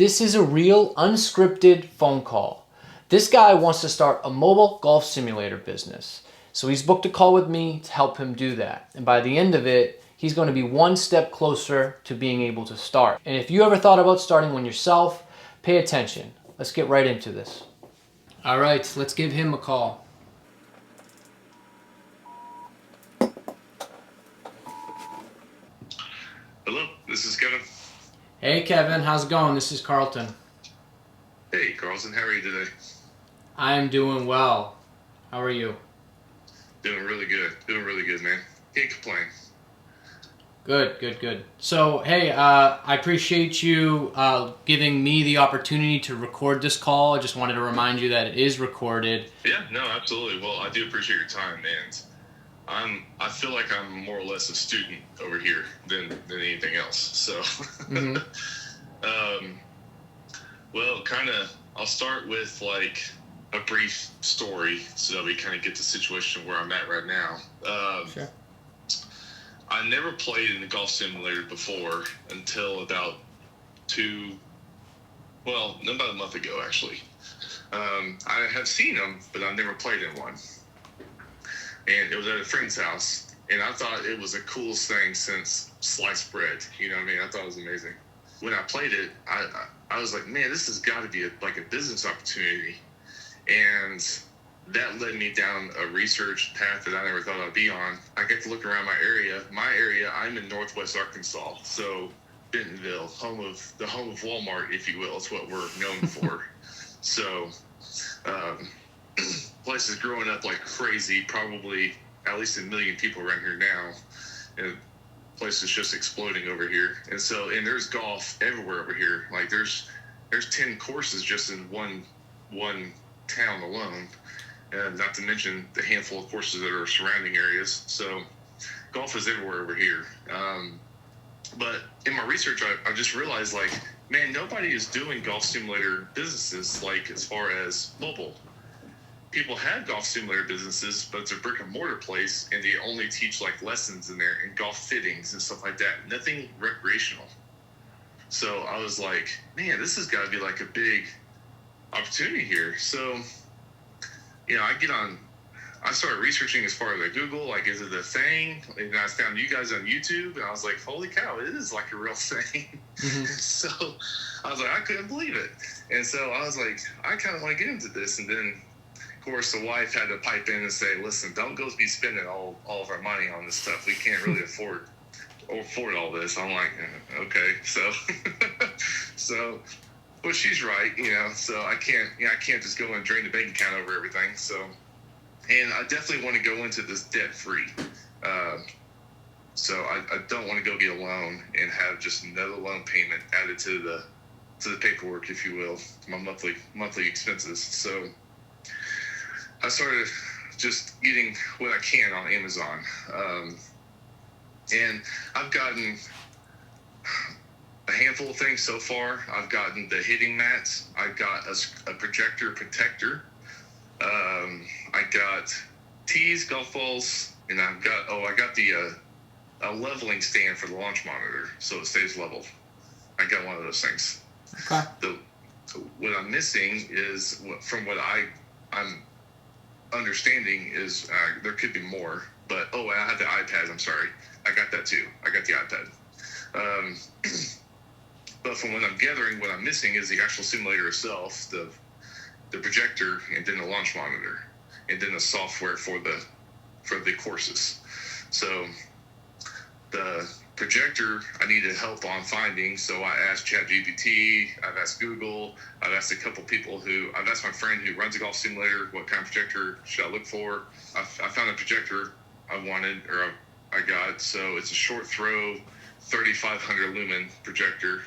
This is a real unscripted phone call. This guy wants to start a mobile golf simulator business. So he's booked a call with me to help him do that. And by the end of it, he's going to be one step closer to being able to start. And if you ever thought about starting one yourself, pay attention. Let's get right into this. All right, let's give him a call. Hello, this is Kevin. Hey Kevin, how's it going? This is Carlton. Hey, Carlson, how are you today? I'm doing well. How are you? Doing really good, man. Can't complain. Good. So, hey, I appreciate you giving me the opportunity to record this call. I just wanted to remind you that it is recorded. Yeah, no, absolutely. Well, I do appreciate your time, and I feel like I'm more or less a student over here than anything else. So, well, I'll start with like a brief story so that we kind of get the situation where I'm at right now. Sure. I never played in a golf simulator before until about a month ago, actually. I have seen them, but I've never played in one. And it was at a friend's house, and I thought it was the coolest thing since sliced bread. You know what I mean? I thought it was amazing. When I played it, I was like, man, this has got to be a business opportunity. And that led me down a research path that I never thought I'd be on. I get to look around my area. I'm in Northwest Arkansas, so Bentonville, home of Walmart, if you will. It's what we're known for. So, place is growing up like crazy. Probably at least 1 million people around here now, and the place is just exploding over here. And there's golf everywhere over here. Like there's 10 courses just in one town alone. And not to mention the handful of courses that are surrounding areas. So golf is everywhere over here. But in my research, I just realized, like, man, nobody is doing golf simulator businesses, like, as far as mobile. People have golf simulator businesses, but it's a brick and mortar place, and they only teach, like, lessons in there and golf fittings and stuff like that. Nothing recreational. So I was like, man, this has got to be, like, a big opportunity here. So, you know, I started researching as far as like Google, like, is it a thing? And I found you guys on YouTube, and I was like, holy cow, it is like a real thing. So I was like, I couldn't believe it. And so I was like, I kind of want to get into this. And then, of course, the wife had to pipe in and say, listen, don't go be spending all of our money on this stuff. We can't really afford all this. I'm like, okay. So, well, she's right, you know, so I can't just go and drain the bank account over everything. So, and I definitely want to go into this debt free. So I don't want to go get a loan and have just another loan payment added to the paperwork, if you will, my monthly expenses. So I started just getting what I can on Amazon. And I've gotten a handful of things so far. I've gotten the hitting mats. I've got a projector protector. I got tees, golf balls, and I got the a leveling stand for the launch monitor, so it stays level. I got one of those things. Okay. What I'm missing is, from what I'm understanding, is there could be more. But I have the iPad. I'm sorry, I got that too. I got the iPad. But from what I'm gathering, what I'm missing is the actual simulator itself, the projector, and then the launch monitor, and then the software for the courses. So the projector I needed help on finding, so I asked ChatGPT, I've asked Google, I've asked a couple people I've asked my friend who runs a golf simulator, what kind of projector should I look for. I found a projector I wanted, or I got, so it's a short throw 3500 lumen projector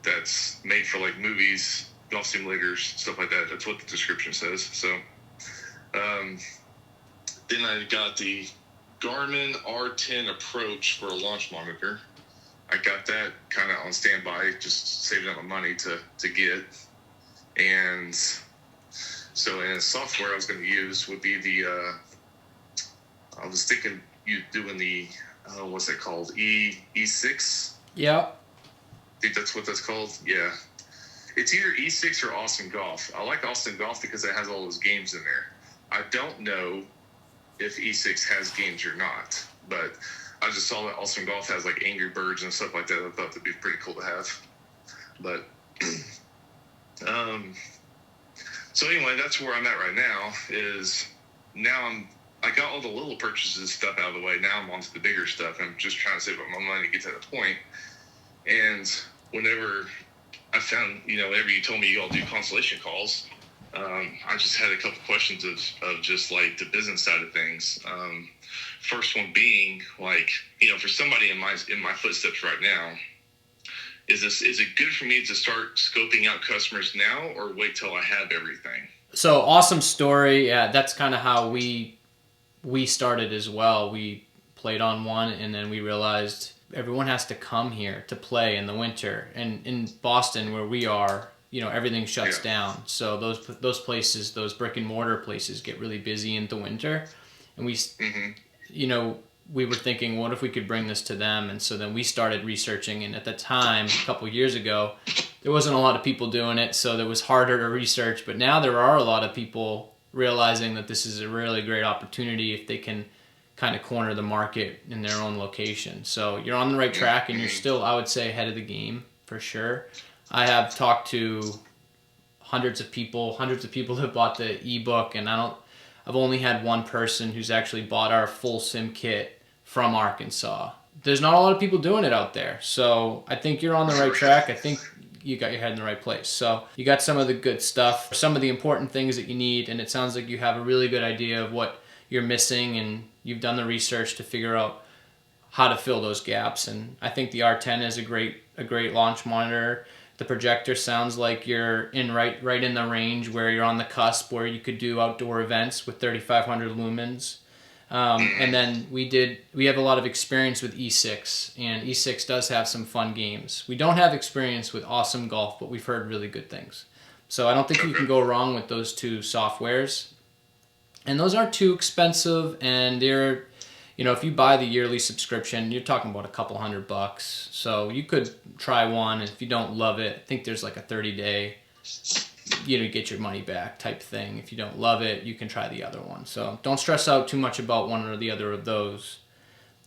that's made for like movies, golf simulators, stuff like that. That's what the description says. So then I got the Garmin R10 Approach for a launch monitor. I got that kind of on standby, just saving up my money to get. And so, in the software I was going to use would be I was thinking you doing the, what's that called? E6? Yeah. I think that's what that's called. Yeah. it's either E6 or Austin Golf. I like Austin Golf because it has all those games in there. I don't know if E6 has games or not, but I just saw that Austin Golf has like Angry Birds and stuff like that. I thought that'd be pretty cool to have. But so anyway, that's where I'm at right now. Is now I got all the little purchases stuff out of the way. Now I'm on to the bigger stuff. I'm just trying to save up my money to get to that point. And whenever I found, whenever you told me you all do consultation calls, I just had a couple questions of just like the business side of things. First one being like, for somebody in my footsteps right now, is it good for me to start scoping out customers now or wait till I have everything? So awesome story. Yeah, that's kind of how we started as well. We played on one, and then we realized everyone has to come here to play in the winter. And in Boston, where we are, everything shuts down. So those places, those brick and mortar places, get really busy in the winter. And we, we were thinking, what if we could bring this to them? And so then we started researching. And at the time, a couple of years ago, there wasn't a lot of people doing it, so it was harder to research. But now there are a lot of people realizing that this is a really great opportunity if they can kind of corner the market in their own location. So you're on the right track, and you're still, I would say, ahead of the game for sure. I have talked to hundreds of people who have bought the ebook, and I've only had one person who's actually bought our full sim kit from Arkansas. There's not a lot of people doing it out there, so I think you're on the right track. I think you got your head in the right place. So you got some of the good stuff, some of the important things that you need, and it sounds like you have a really good idea of what you're missing, and you've done the research to figure out how to fill those gaps. And I think the R10 is a great launch monitor. The projector sounds like you're in right in the range where you're on the cusp where you could do outdoor events with 3,500 lumens. And then we have a lot of experience with E6, and E6 does have some fun games. We don't have experience with Awesome Golf, but we've heard really good things. So I don't think you can go wrong with those two softwares. And those aren't too expensive, and they're, if you buy the yearly subscription, you're talking about a couple $100. So you could try one, and if you don't love it, I think there's like a 30-day, get your money back type thing. If you don't love it, you can try the other one. So don't stress out too much about one or the other of those.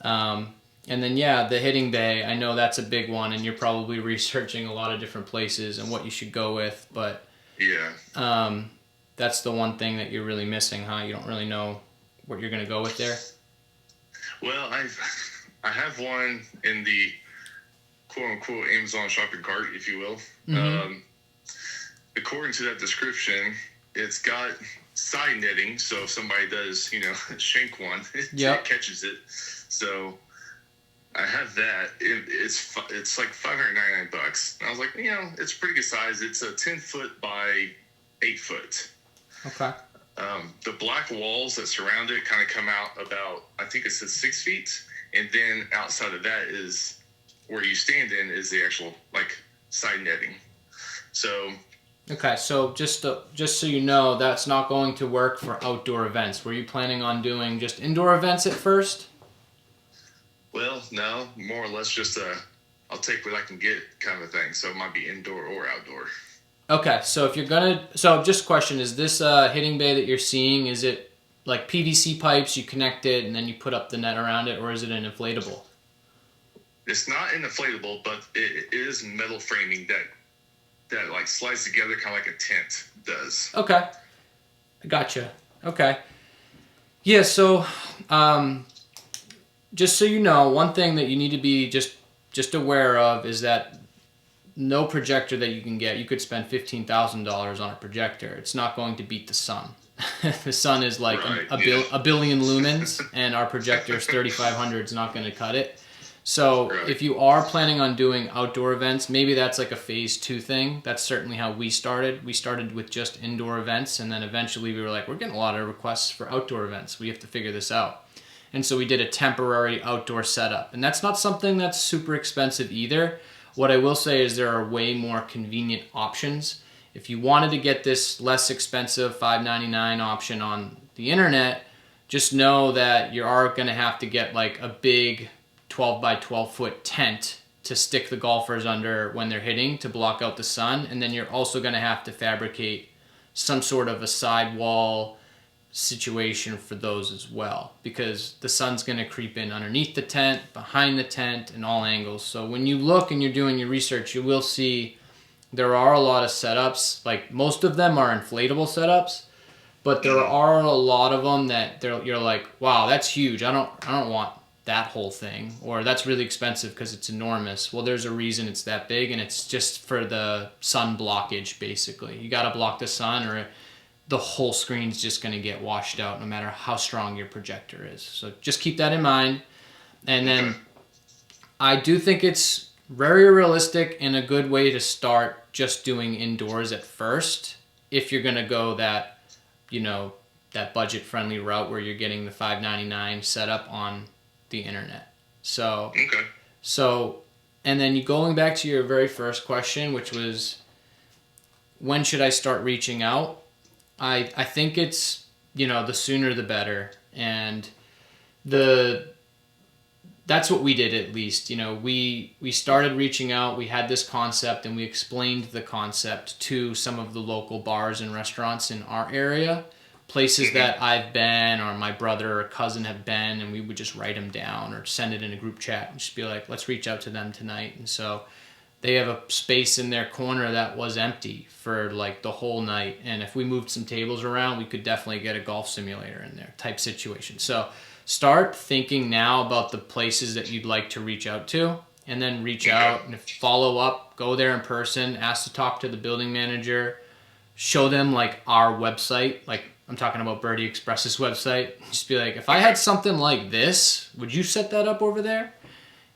And then, the hitting bay, I know that's a big one, and you're probably researching a lot of different places and what you should go with, but that's the one thing that you're really missing, huh? You don't really know what you're going to go with there? Well, I have one in the quote-unquote Amazon shopping cart, if you will. Mm-hmm. According to that description, it's got side netting, so if somebody does, shank one, it catches it. So I have that. It's like $599. And I was like, it's pretty good size. It's a 10-foot by 8-foot. Okay. The black walls that surround it kind of come out about, I think it says 6 feet, and then outside of that is where you stand in is the actual side netting. So. Okay, so just so you know, that's not going to work for outdoor events. Were you planning on doing just indoor events at first? Well, no, more or less just I'll take what I can get kind of a thing. So it might be indoor or outdoor. Okay, so if you're just question, is this hitting bay that you're seeing, is it like PVC pipes, you connect it and then you put up the net around it, or is it an inflatable? It's not an inflatable, but it is metal framing that slides together kind of like a tent does. Okay. I gotcha. Okay. Yeah, so just so you know, one thing that you need to be just aware of is that no projector that you can get, you could spend $15,000 on a projector. It's not going to beat the sun. The sun is like a billion lumens, and our projector is 3,500. It's not going to cut it. So if you are planning on doing outdoor events, maybe that's like a phase 2 thing. That's certainly how we started. We started with just indoor events, and then eventually we were like, we're getting a lot of requests for outdoor events. We have to figure this out. And so we did a temporary outdoor setup. And that's not something that's super expensive either. What I will say is there are way more convenient options. If you wanted to get this less expensive $5.99 option on the internet, just know that you are going to have to get like a big 12 by 12 foot tent to stick the golfers under when they're hitting to block out the sun. And then you're also going to have to fabricate some sort of a sidewall situation for those as well, because the sun's going to creep in underneath the tent, behind the tent, and all angles. So when you look and you're doing your research, you will see there are a lot of setups. Like, most of them are inflatable setups, but there are a lot of them that you're like, wow, that's huge. I don't want that whole thing, or that's really expensive because it's enormous. Well, there's a reason it's that big, and it's just for the sun blockage. Basically, you got to block the sun, or the whole screen's just going to get washed out no matter how strong your projector is. So just keep that in mind. And then I do think it's very realistic and a good way to start just doing indoors at first, if you're going to go that, that budget friendly route where you're getting the $5.99 setup on the internet. So, and then going back to your very first question, which was, when should I start reaching out? I think it's, the sooner the better. And that's what we did, at least. We started reaching out. We had this concept, and we explained the concept to some of the local bars and restaurants in our area, places that I've been, or my brother or cousin have been, and we would just write them down or send it in a group chat and just be like, let's reach out to them tonight. And so they have a space in their corner that was empty for like the whole night. And if we moved some tables around, we could definitely get a golf simulator in there type situation. So start thinking now about the places that you'd like to reach out to, and then reach out and follow up, go there in person, ask to talk to the building manager, show them like our website, like I'm talking about Birdie Express's website. Just be like, if I had something like this, would you set that up over there?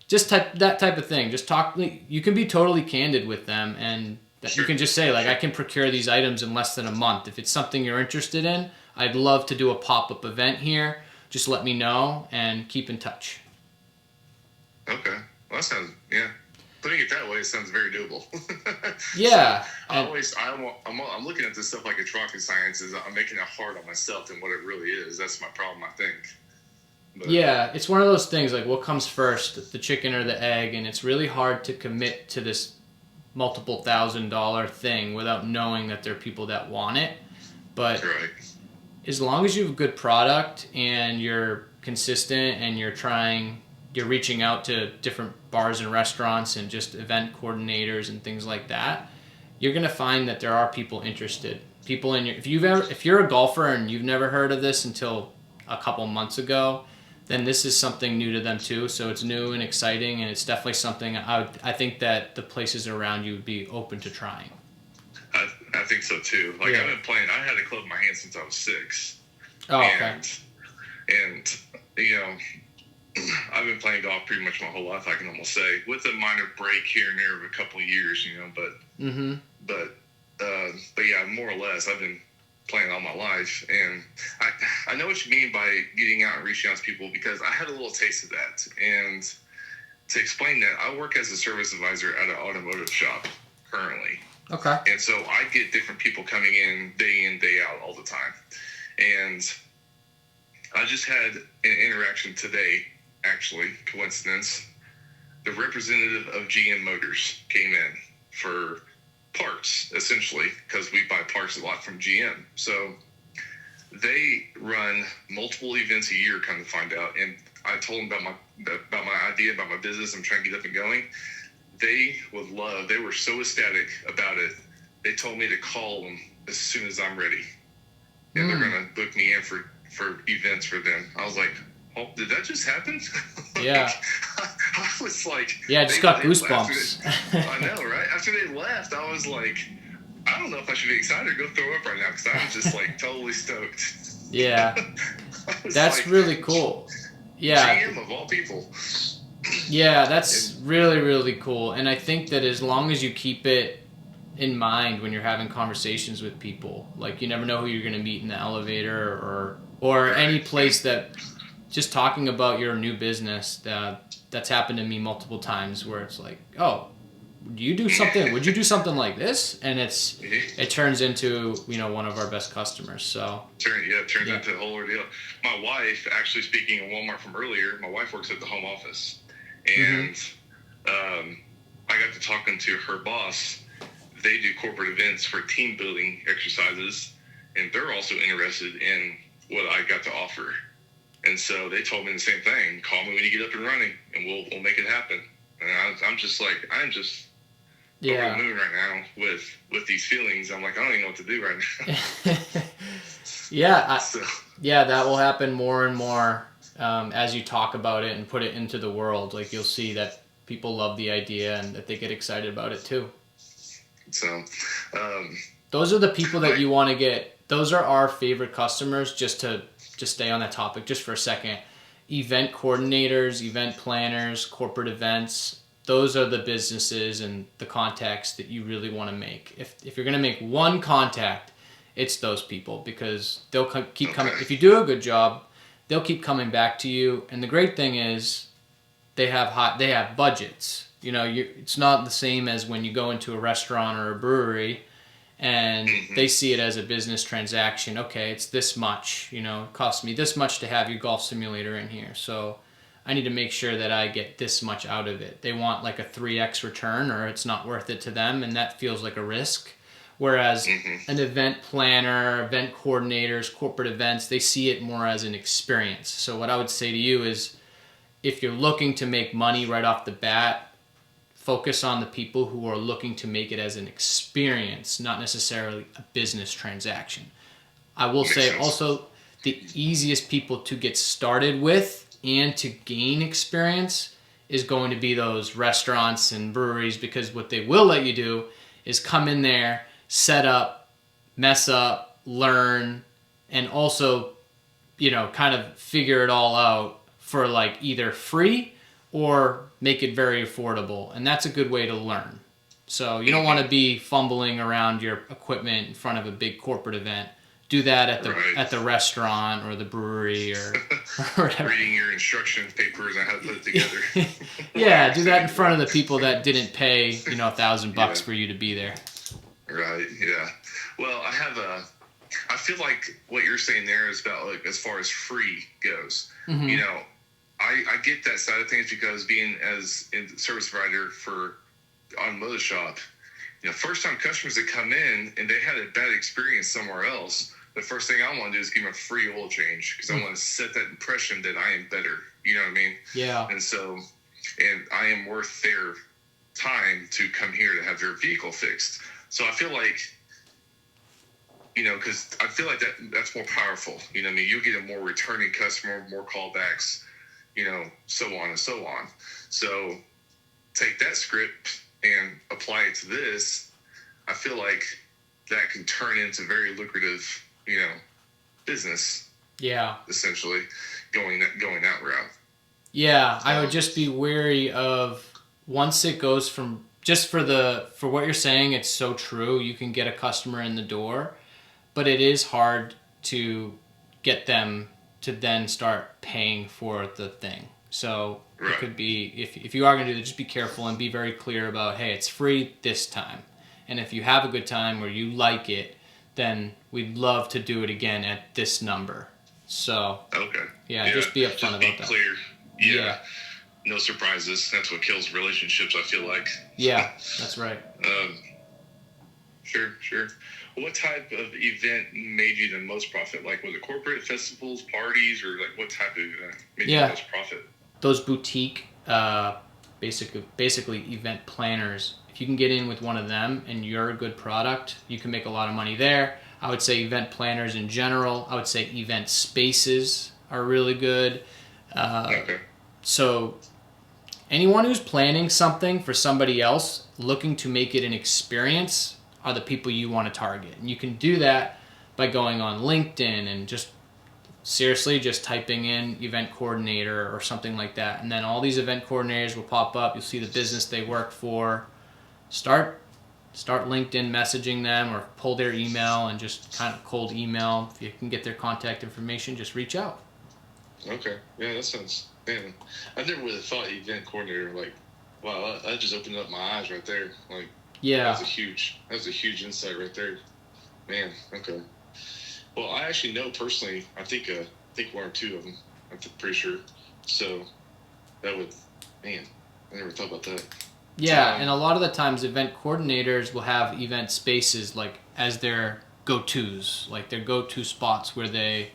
Just that type of thing. Just talk. You can be totally candid with them, and you can just say, like, I can procure these items in less than a month. If it's something you're interested in, I'd love to do a pop-up event here. Just let me know and keep in touch. Okay. Well, that sounds, putting it that way, it sounds very doable. Yeah. So I'm looking at this stuff like it's rocket science. I'm making it hard on myself than what it really is. That's my problem, I think. But, yeah, it's one of those things, like, what comes first, the chicken or the egg? And it's really hard to commit to this multiple $1,000 thing without knowing that there are people that want it. But as long as you have a good product and you're consistent and you're reaching out to different bars and restaurants and just event coordinators and things like that, you're going to find that there are people interested. People if you're a golfer and you've never heard of this until a couple months ago, then this is something new to them too. So it's new and exciting, and it's definitely something I think that the places around you would be open to trying. I think so too. Like, I've been playing. I had a club in my hand since I was 6. Oh, okay. And I've been playing golf pretty much my whole life, I can almost say, with a minor break here and there of a couple of years, but yeah, more or less, I've been playing all my life. And I know what you mean by getting out and reaching out to people, because I had a little taste of that. And to explain that, I work as a service advisor at an automotive shop currently. Okay. And so I get different people coming in, day out all the time. And I just had an interaction today, actually, coincidence. The representative of GM Motors came in for parts, essentially, because we buy parts a lot from GM. So they run multiple events a year, come to find out. And I told them about my idea, about my business. I'm trying to get up and going. They were so ecstatic about it. They told me to call them as soon as I'm ready. And they're going to book me in for events for them. I was like, oh, did that just happen? Yeah. I was like... Yeah, I just got goosebumps. I know, right? After they left, I was like, I don't know if I should be excited or go throw up right now, because I was just like totally stoked. Yeah. That's like, really cool. Yeah. GM of all people. Yeah, that's really, really cool. And I think that as long as you keep it in mind when you're having conversations with people, like, you never know who you're going to meet in the elevator or any place, that just talking about your new business, that's happened to me multiple times, where it's like, oh, would you do something like this? And it turns into, one of our best customers. So it turns into a whole ordeal. My wife, actually, speaking of Walmart from earlier, my wife works at the home office, and I got to talking to her boss. They do corporate events for team building exercises, and they're also interested in what I got to offer. And so they told me the same thing: call me when you get up and running, and we'll make it happen. And I'm just like, I'm just over the moon right now with these feelings. I'm like, I don't even know what to do right now. Yeah, that will happen more and more as you talk about it and put it into the world. Like, you'll see that people love the idea and that they get excited about it too. So, those are the people that you want to get. Those are our favorite customers. Just stay on that topic just for a second. Event coordinators, event planners, corporate events. Those are the businesses and the contacts that you really want to make. If you're going to make one contact, it's those people, because they'll keep coming. If you do a good job, they'll keep coming back to you. And the great thing is, they have budgets. You know, it's not the same as when you go into a restaurant or a brewery and they see it as a business transaction. Okay, it's this much. You know, it costs me this much to have your golf simulator in here. So I need to make sure that I get this much out of it. They want like a 3x return, or it's not worth it to them, and that feels like a risk. Whereas an event planner, event coordinators, corporate events, they see it more as an experience. So what I would say to you is, if you're looking to make money right off the bat, focus on the people who are looking to make it as an experience, not necessarily a business transaction. I will say also, the easiest people to get started with and to gain experience is going to be those restaurants and breweries, because what they will let you do is come in there, set up, mess up, learn, and also, you know, kind of figure it all out for like either free or make it very affordable. And that's a good way to learn. So you don't want to be fumbling around your equipment in front of a big corporate event. Do that at the restaurant or the brewery or whatever. Reading your instruction papers on how to put it together. Yeah, do that in front of the people that didn't pay, you know, $1,000 for you to be there. Right. Yeah. Well, I feel like what you're saying there is about, like, as far as free goes. You know, I get that side of things, because being as a service provider for automotive shop, you know, first time customers that come in and they had a bad experience somewhere else, the first thing I want to do is give them a free oil change, because I want to set that impression that I am better. You know what I mean? Yeah. And so, and I am worth their time to come here to have their vehicle fixed. So I feel like, you know, because I feel like that's more powerful. You know what I mean? You get a more returning customer, more callbacks, you know, so on and so on. So take that script and apply it to this. I feel like that can turn into very lucrative, you know, business. Yeah. Essentially going that route. Yeah, I would just be wary of, once it goes from, just for what you're saying, it's so true. You can get a customer in the door, but it is hard to get them to then start paying for the thing. So it could be, if you are going to do that, just be careful and be very clear about, hey, it's free this time. And if you have a good time or you like it, then we'd love to do it again at this number. So, just be upfront about that. Clear. Yeah. No surprises. That's what kills relationships, I feel like. Yeah, that's right. Sure. What type of event made you the most profit? Like, was it corporate, festivals, parties, or like what type of event made you the most profit? Those boutique, basically event planners. If you can get in with one of them and you're a good product, you can make a lot of money there. I would say event planners in general. I would say event spaces are really good. So anyone who's planning something for somebody else, looking to make it an experience, are the people you want to target. And you can do that by going on LinkedIn and just typing in event coordinator or something like that. And then all these event coordinators will pop up. You'll see the business they work for. Start LinkedIn messaging them, or pull their email and just kind of cold email. If you can get their contact information, just reach out. Okay. Yeah, that sounds, man, I never would have thought event coordinator, like, wow, that just opened up my eyes right there. Like, that was a huge insight right there. Man, okay. Well, I actually know personally, I think one or two of them. I'm pretty sure. So that would, man, I never thought about that. Yeah, and a lot of the times event coordinators will have event spaces like as their go-tos, like their go-to spots where they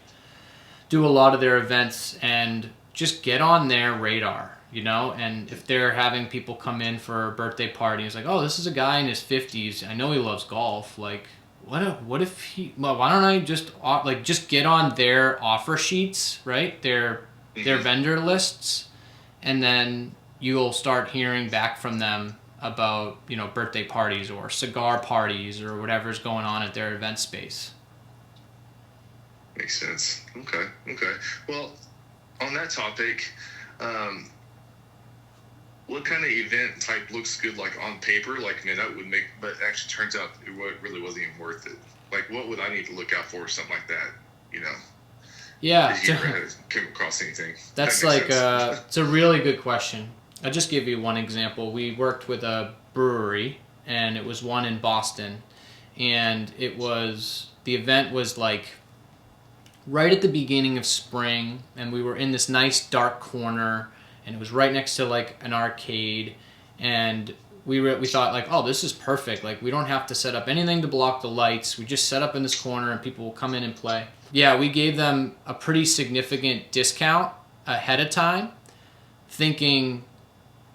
do a lot of their events, and just get on their radar, you know? And if they're having people come in for a birthday party, it's like, oh, this is a guy in his 50s. I know he loves golf. Like, what if he, well, why don't I just, like, just get on their offer sheets, right? Their vendor lists, and then you'll start hearing back from them about, you know, birthday parties or cigar parties or whatever's going on at their event space. Makes sense. Okay. Well, on that topic, what kind of event type looks good, like on paper? Like, man, that would make, but actually turns out it really wasn't even worth it. Like, what would I need to look out for, something like that? You know? Yeah. Did you ever come across anything? That's like, it's a really good question. I'll just give you one example. We worked with a brewery, and it was one in Boston, and the event was like right at the beginning of spring, and we were in this nice dark corner, and it was right next to like an arcade, and we thought like, oh, this is perfect. Like, we don't have to set up anything to block the lights. We just set up in this corner, and people will come in and play. Yeah, we gave them a pretty significant discount ahead of time, thinking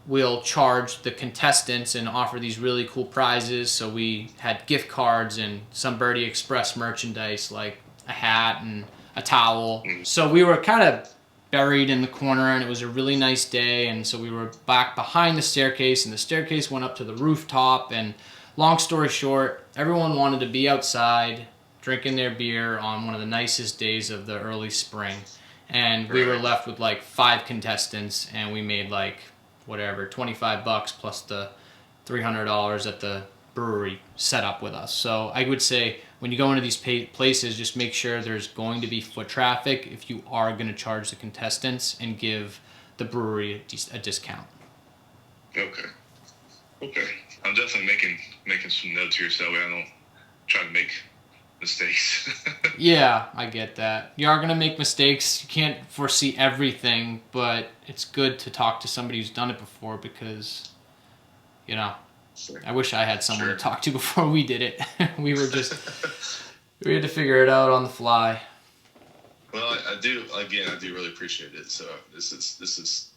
we'll charge the contestants and offer these really cool prizes. So we had gift cards and some Birdie Express merchandise, like a hat and a towel. So we were kind of buried in the corner, and it was a really nice day, and so we were back behind the staircase, and the staircase went up to the rooftop, and long story short, everyone wanted to be outside drinking their beer on one of the nicest days of the early spring, and we were left with like 5 contestants, and we made like whatever, $25 plus the $300 that the brewery set up with us. So I would say when you go into these places, just make sure there's going to be foot traffic if you are going to charge the contestants, and give the brewery a discount. Okay. I'm definitely making some notes here so that way I don't try to make mistakes. Yeah, I get that. You are going to make mistakes. You can't foresee everything, but it's good to talk to somebody who's done it before, because, you know, I wish I had someone to talk to before we did it. We had to figure it out on the fly. Well, I do really appreciate it. So this is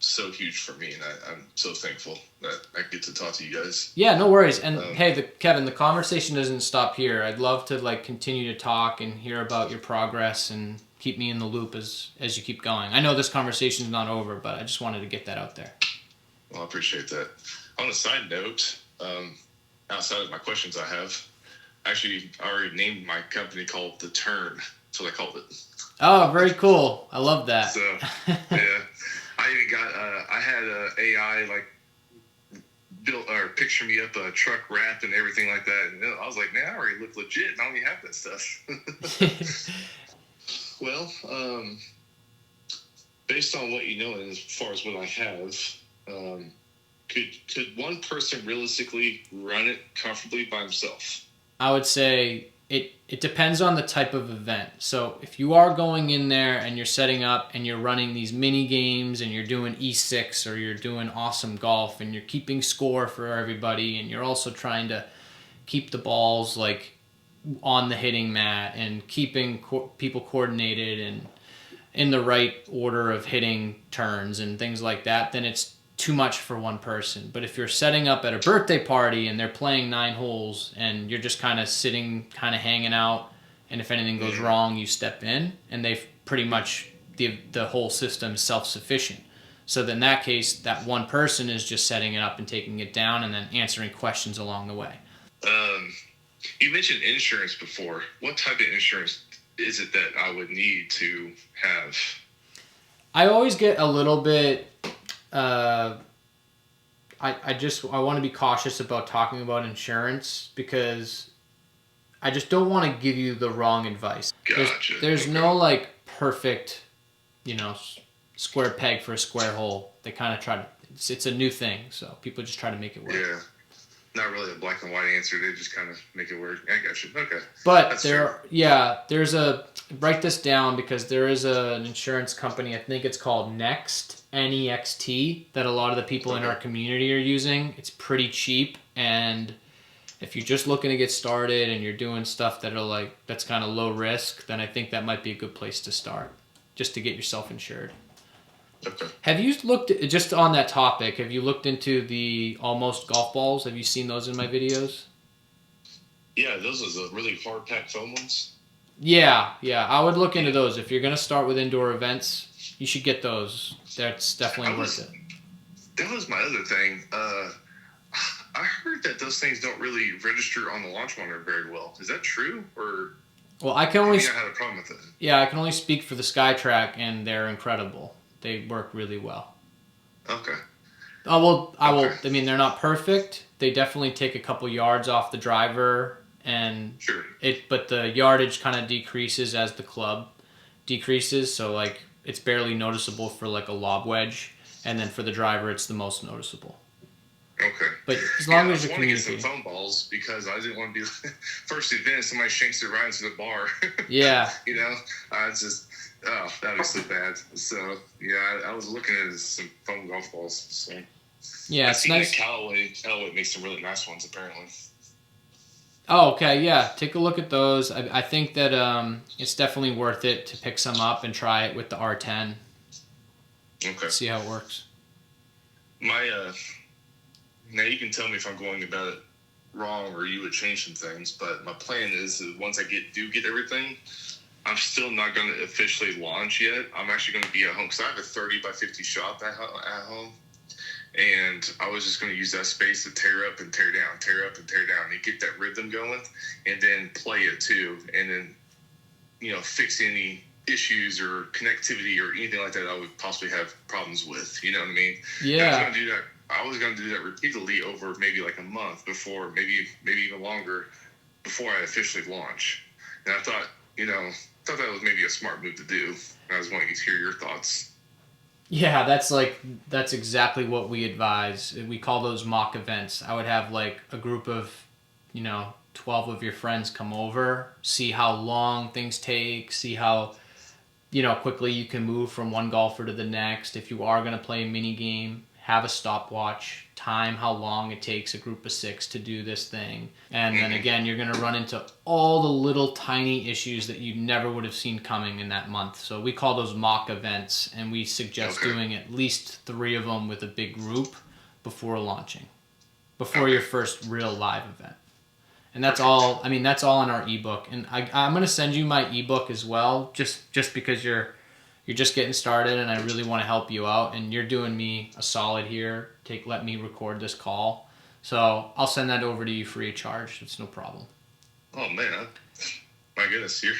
so huge for me, and I'm so thankful that I get to talk to you guys. Yeah, no worries. And hey, Kevin, the conversation doesn't stop here. I'd love to like continue to talk and hear about your progress, and keep me in the loop as you keep going. I know this conversation is not over, but I just wanted to get that out there. Well, I appreciate that. On a side note, outside of my questions I have, actually, I already named my company called The Turn. That's what I called it. Oh, very cool. I love that. So, yeah. I even got, I had AI, like, built or picture me up a truck wrap and everything like that. And I was like, man, I already look legit, and I don't even have that stuff. Well, based on what you know, and as far as what I have, could one person realistically run it comfortably by himself? I would say it depends on the type of event. So if you are going in there and you're setting up and you're running these mini games, and you're doing E6, or you're doing awesome golf, and you're keeping score for everybody, and you're also trying to keep the balls like on the hitting mat, and keeping people coordinated and in the right order of hitting turns and things like that, then it's too much for one person. But if you're setting up at a birthday party and they're playing 9 holes, and you're just kind of sitting, kind of hanging out, and if anything goes wrong, you step in, and they've pretty much, the whole system is self-sufficient. So then in that case, that one person is just setting it up and taking it down, and then answering questions along the way. You mentioned insurance before. What type of insurance is it that I would need to have? I always get a little bit... I want to be cautious about talking about insurance, because I just don't want to give you the wrong advice. Gotcha. There's no like perfect, you know, square peg for a square hole. They kind of try to, it's a new thing, so people just try to make it work. Yeah. Not really a black and white answer. They just kind of make it work. I got you. Okay. But there's write this down, because there is an insurance company, I think it's called Next, NEXT that a lot of the people in our community are using. It's pretty cheap, and if you're just looking to get started and you're doing stuff that's kind of low risk, then I think that might be a good place to start, just to get yourself insured. Okay. Have you looked, just on that topic, have you looked into the Almost golf balls? Have you seen those in my videos? Yeah, those are the really hard pack foam ones. Yeah, I would look into those. If you're going to start with indoor events, you should get those. That's definitely worth it. That was my other thing. I heard that those things don't really register on the launch monitor very well. Is that true? Or well, I had a problem with it. Yeah, I can only speak for the SkyTrack, and they're incredible. They work really well. Okay. Oh well, I mean, they're not perfect. They definitely take a couple yards off the driver, and sure. But the yardage kind of decreases as the club decreases. So like, it's barely noticeable for like a lob wedge, and then for the driver, it's the most noticeable. Okay. But as long as you're communicating. I want to get some foam balls because I didn't want to be first event. Somebody shanks it right into the bar. Yeah. You know, that'd be so bad. So yeah, I was looking at some foam golf balls. So yeah, it's nice. Callaway makes some really nice ones apparently. Oh, okay, yeah. Take a look at those. I think that it's definitely worth it to pick some up and try it with the R10. Okay. See how it works. Now you can tell me if I'm going about it wrong or you would change some things, but my plan is that once I get everything, I'm still not going to officially launch yet. I'm actually going to be at home because I have a 30 by 50 shop at home, and I was just going to use that space to tear up and tear down, tear up and tear down, and get that rhythm going, and then play it too, and then fix any issues or connectivity or anything like that I would possibly have problems with. You know what I mean? Yeah. I was going to do that repeatedly over maybe like a month before, maybe even longer, before I officially launch. And I thought that was maybe a smart move to do. I was wanting to hear your thoughts. Yeah, that's exactly what we advise. We call those mock events. I would have like a group of, 12 of your friends come over, see how long things take, see how, quickly you can move from one golfer to the next. If you are going to play a mini game, have a stopwatch, time how long it takes a group of 6 to do this thing. And then again, you're going to run into all the little tiny issues that you never would have seen coming in that month. So we call those mock events, and we suggest doing at least 3 of them with a big group before launching, before your first real live event. And that's all, that's all in our ebook. And I'm going to send you my ebook as well, just because you're just getting started, and I really want to help you out, and you're doing me a solid here. Let me record this call. So I'll send that over to you free of charge. It's no problem. Oh man, my goodness, you're.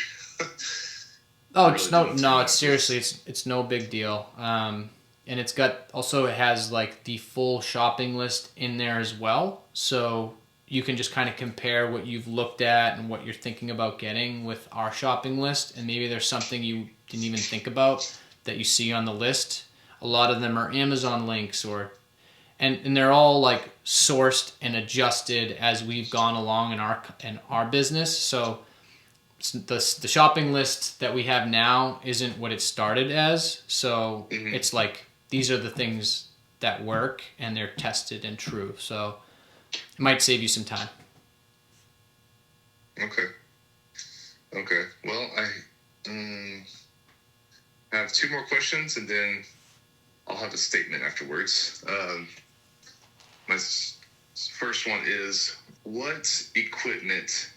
Oh, it's seriously, it's no big deal. And it has like the full shopping list in there as well. So you can just kind of compare what you've looked at and what you're thinking about getting with our shopping list, and maybe there's something you didn't even think about that you see on the list. A lot of them are Amazon links and they're all like sourced and adjusted as we've gone along in our business. So the shopping list that we have now isn't what it started as. So it's like, these are the things that work and they're tested and true. So it might save you some time. Okay. Well, I have 2 more questions, and then I'll have a statement afterwards. My first one is, what equipment,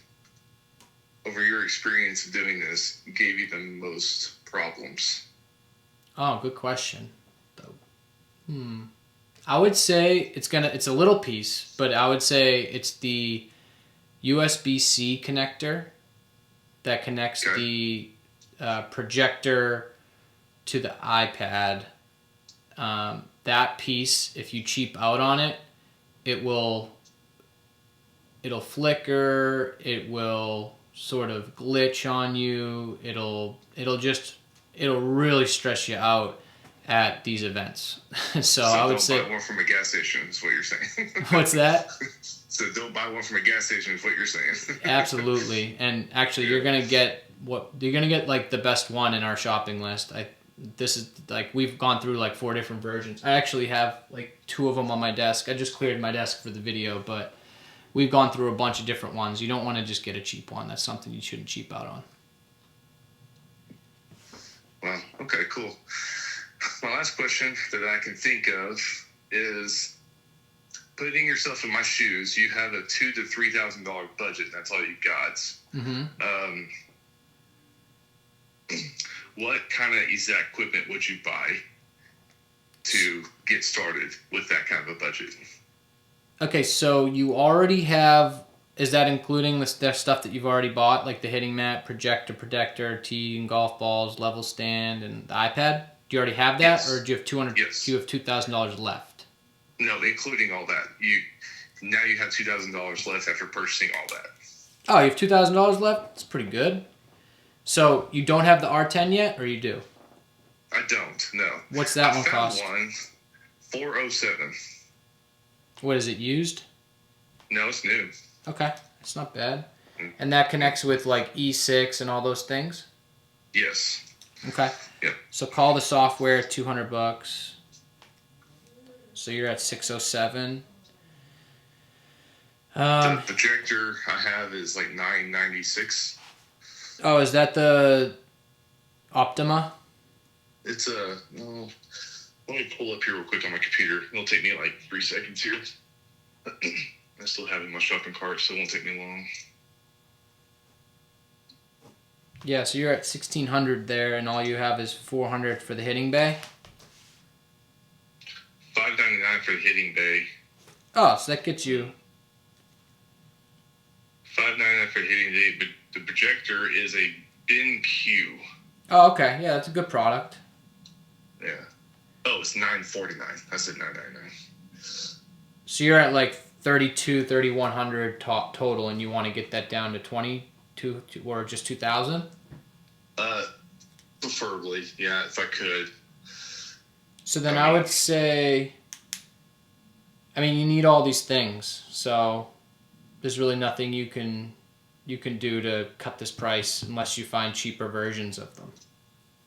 over your experience of doing this, gave you the most problems? Oh, good question. I would say it's a little piece, but I would say it's the USBC connector that connects the projector to the iPad. That piece, if you cheap out on it, it'll flicker, it will sort of glitch on you, it'll really stress you out at these events. So I would say, don't buy one from a gas station is what you're saying. What's that? So don't buy one from a gas station is what you're saying. Absolutely. And actually, you're gonna get like the best one in our shopping list. this is like, we've gone through like 4 different versions. I actually have like 2 of them on my desk. I just cleared my desk for the video, but we've gone through a bunch of different ones. You don't want to just get a cheap one. That's something you shouldn't cheap out on. Well, okay, cool. My last question that I can think of is, putting yourself in my shoes, you have a $2,000 to $3,000 budget. That's all you got. Mm-hmm. What kind of exact equipment would you buy to get started with that kind of a budget? Okay, so you already have, is that including the stuff that you've already bought, like the hitting mat, projector, protector, tee and golf balls, level stand, and the iPad? Do you already have that, Yes. or do you have Yes. Do you have $2,000 left? No, including all that. Now you have $2,000 left after purchasing all that. Oh, you have $2,000 left? That's pretty good. So you don't have the R10 yet, or you do? I don't. No. What's that one cost? I found one, $407. What is it, used? No, it's new. Okay, it's not bad. And that connects with like E6 and all those things? Yes. Okay. Yep. So call the software, $200. So you're at 607. The projector I have is like $996. Oh, is that the Optima? It's well, let me pull up here real quick on my computer. It'll take me like 3 seconds here. I still have it in my shopping cart, so it won't take me long. Yeah, so you're at 1,600 there, and all you have is 400 for the hitting bay. $599 for the hitting bay. Oh, so that gets you. $599 for the hitting bay, but the projector is a BenQ. Oh, okay. Yeah, that's a good product. Yeah. Oh, it's $949. I said $999. So you're at like 3,100 total, and you want to get that down to 22 or just 2,000? Preferably, yeah, if I could. So then I would say, I mean, you need all these things, so there's really nothing you can do to cut this price unless you find cheaper versions of them.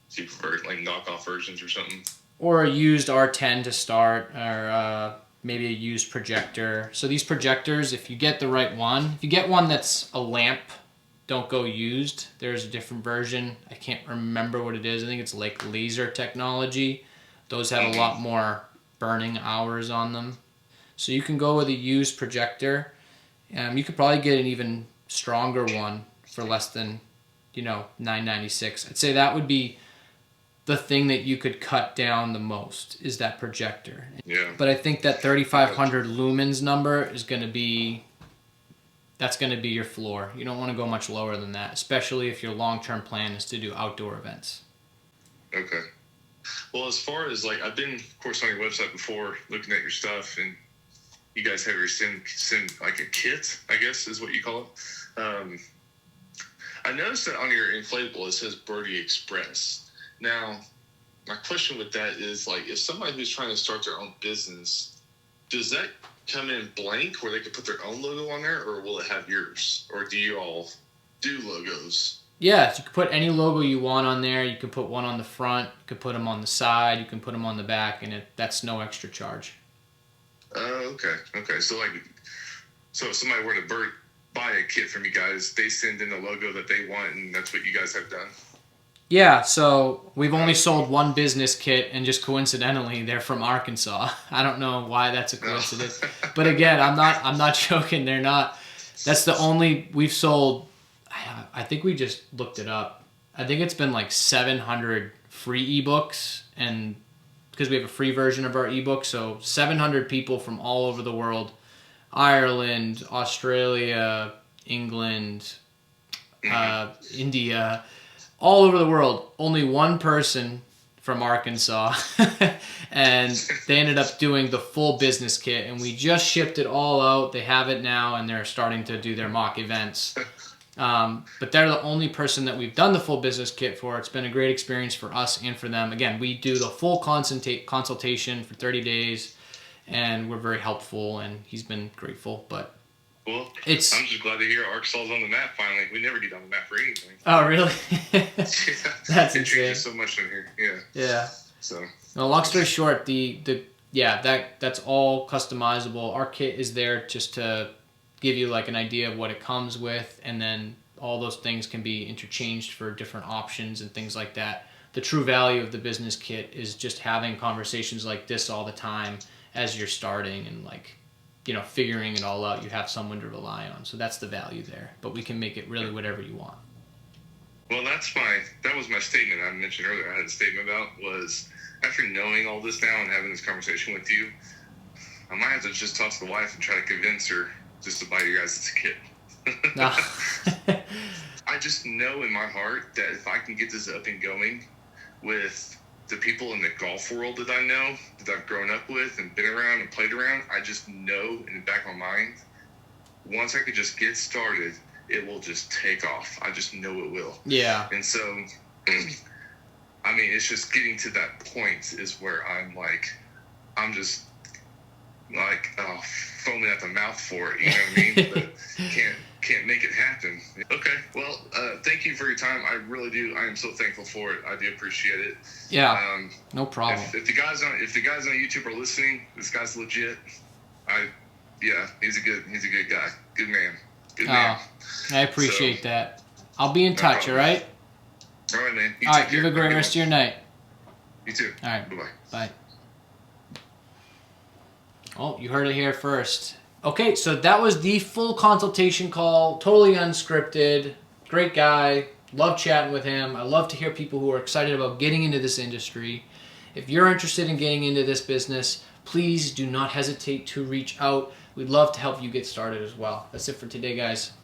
Cheaper version, like knockoff versions or something? Or a used R10 to start, or maybe a used projector. So these projectors, if you get the right one, if you get one that's a lamp, don't go used. There's a different version. I can't remember what it is. I think it's like laser technology. Those have a lot more burning hours on them. So you can go with a used projector. You could probably get an even stronger one for less than, $996. I'd say that would be the thing that you could cut down the most, is that projector. Yeah. But I think that 3,500 lumens number is going to be, that's going to be your floor. You don't want to go much lower than that, especially if your long-term plan is to do outdoor events. Okay. Well, as far as like, I've been, of course, on your website before looking at your stuff, and you guys have your send like a kit, I guess is what you call it. I noticed that on your inflatable it says Birdie Express. Now, my question with that is, like, if somebody who's trying to start their own business, does that come in blank where they can put their own logo on there, or will it have yours? Or do you all do logos? Yeah, so you can put any logo you want on there. You can put one on the front, you can put them on the side, you can put them on the back, and that's no extra charge. Okay. So if somebody were to buy a kit from you guys, they send in the logo that they want, and that's what you guys have done? Yeah, so we've only sold one business kit, and just coincidentally, they're from Arkansas. I don't know why that's a coincidence, but again, I'm not joking. They're not. That's the only we've sold. I think we just looked it up. I think it's been like 700 free ebooks, and because we have a free version of our ebook, so 700 people from all over the world, Ireland, Australia, England, India, all over the world. Only one person from Arkansas, and they ended up doing the full business kit, and we just shipped it all out. They have it now, and they're starting to do their mock events. But they're the only person that we've done the full business kit for. It's been a great experience for us and for them. Again, we do the full consultation for 30 days, and we're very helpful, and he's been grateful. But Well, It's I'm just glad to hear Arkansas's on the map finally. We never get on the map for anything. oh really? Yeah. That's It insane. changes so much in here. Yeah. Yeah. So. No, long story short, that's all customizable. Our kit is there just to give you like an idea of what it comes with, and then all those things can be interchanged for different options and things like that. The true value of the business kit is just having conversations like this all the time as you're starting and like, you know, figuring it all out. You have someone to rely on. So that's the value there. But we can make it really whatever you want. Well, that was my statement I mentioned earlier. I had a statement about was after knowing all this now and having this conversation with you, I might have to just talk to the wife and try to convince her just to buy you guys a kit. No. I just know in my heart that if I can get this up and going with the people in the golf world that I know, that I've grown up with and been around and played around, I just know in the back of my mind, once I could just get started, it will just take off. I just know it will. Yeah. And so, I mean, it's just getting to that point is where I'm just like foaming at the mouth for it. You know what I mean? But can't make it happen. Okay. Well, thank you for your time. I really do. I am so thankful for it. I do appreciate it. Yeah. No problem. If the guys on YouTube are listening, this guy's legit. He's a good guy. Good man. Good man. I appreciate that. I'll be in touch, all right? All right, man. All right, you have a great rest of your night. You too. All right. Bye-bye. Bye. Oh, you heard it here first. Okay, so that was the full consultation call, totally unscripted. Great guy. Love chatting with him. I love to hear people who are excited about getting into this industry. If you're interested in getting into this business, please do not hesitate to reach out. We'd love to help you get started as well. That's it for today, guys.